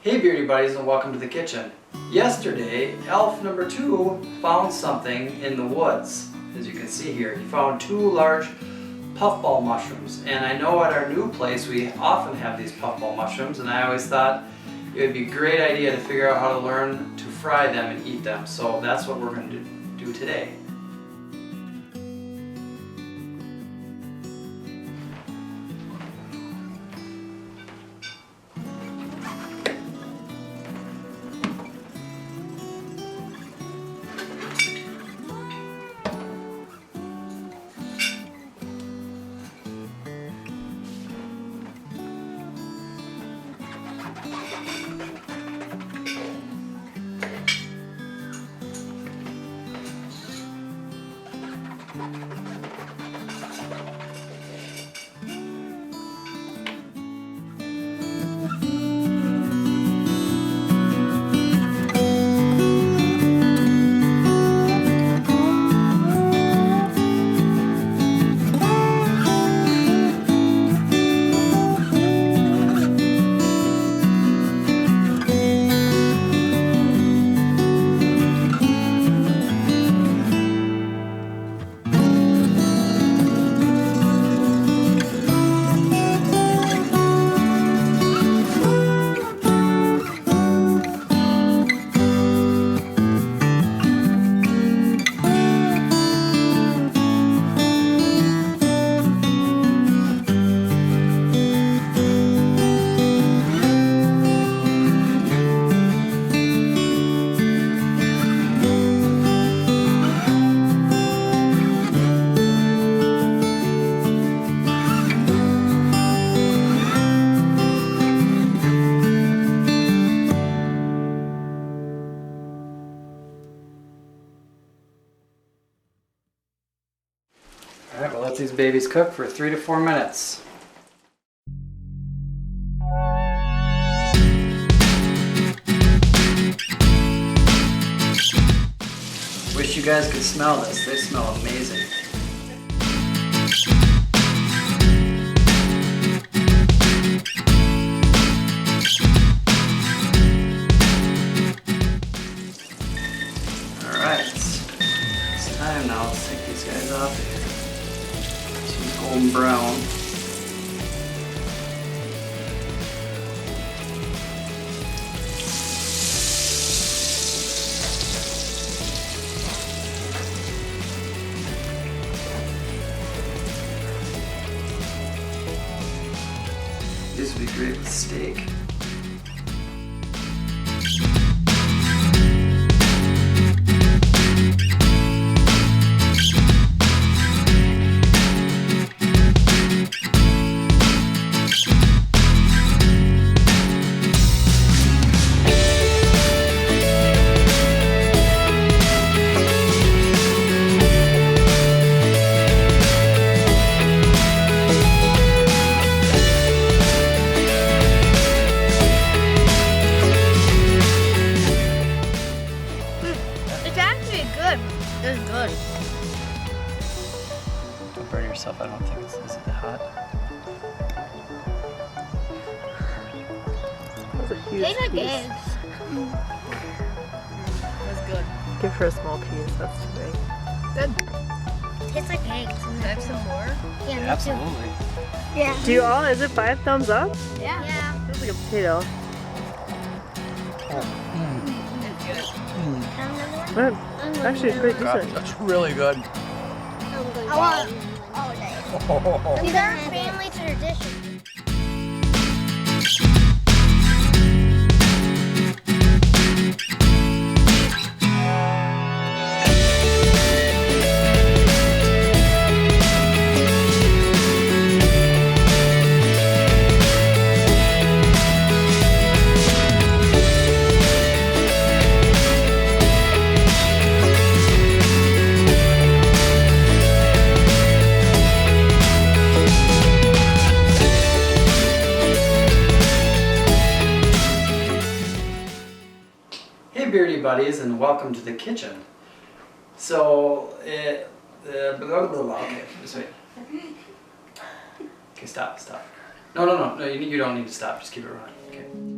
Hey Beardy buddies, and welcome to the kitchen. Yesterday, elf number 2 found something in the woods. As you can see here, he found 2 large puffball mushrooms. And I know at our new place we often have these puffball mushrooms, and I always thought it would be a great idea to figure out how to learn to fry them and eat them. So that's what we're going to do today. Alright, we'll let these babies cook for 3 to 4 minutes. Wish you guys could smell this. They smell amazing. Alright, it's time now. Let's take these guys off. Golden brown. This would be great with steak. Don't burn yourself, I don't think it's is it hot. That was a huge piece. That's good. Give her a small piece, that's too big. Good. Tastes like eggs. Can I have some more? Yeah, me Absolutely. too. Yeah. Do you all, is it 5 thumbs up? Yeah. Yeah. Feels like a potato. It's good. Have another one? But actually, it's pretty decent. That's really good. I want all day. These are family traditions. Hey Beardy buddies, and welcome to the kitchen. So, okay, just wait. Okay, stop. No, you don't need to stop, just keep it running. Okay.